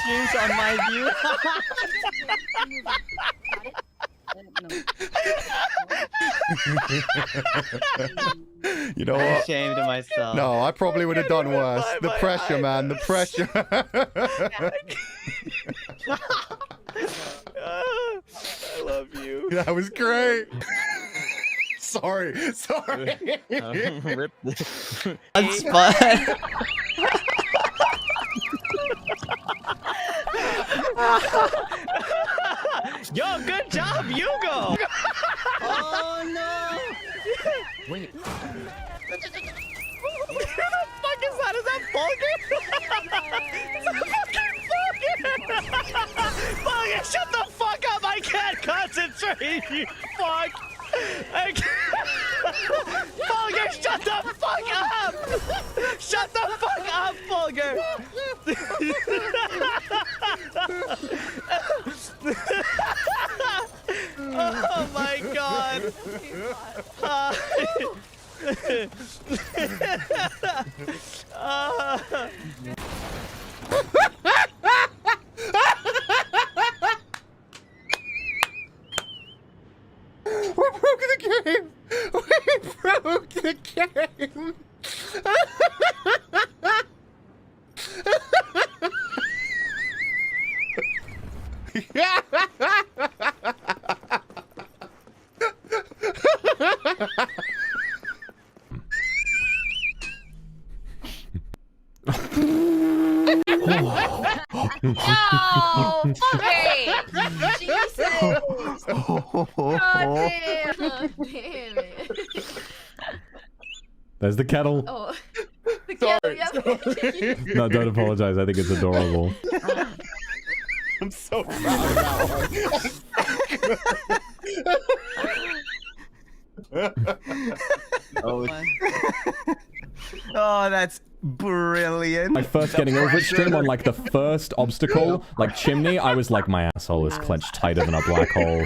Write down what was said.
streams on my view. You know I'm what? ashamed of myself. No, I probably would have done worse. The pressure, man. The pressure. I love you. That was great. Sorry. Rip this. That's fun. Yo, good job, Hugo. Oh no! Wait. Who the fuck is that? Is that Fulgur? Is that fucking Fulgur? Fulgur, shut the fuck up! I can't concentrate, you fuck! I can't. Fulgur, shut the fuck up! Shut the fuck up, Fulgur! Oh my god! We broke the game. We broke the game. No, okay. Jesus. God damn it. There's the kettle. Oh, the kettle. Yep. No, don't apologize. I think it's adorable. I'm so proud of that one. Oh, that's brilliant. My first getting over it stream on like the first obstacle, like chimney, I was like, my asshole is clenched tighter than a black hole.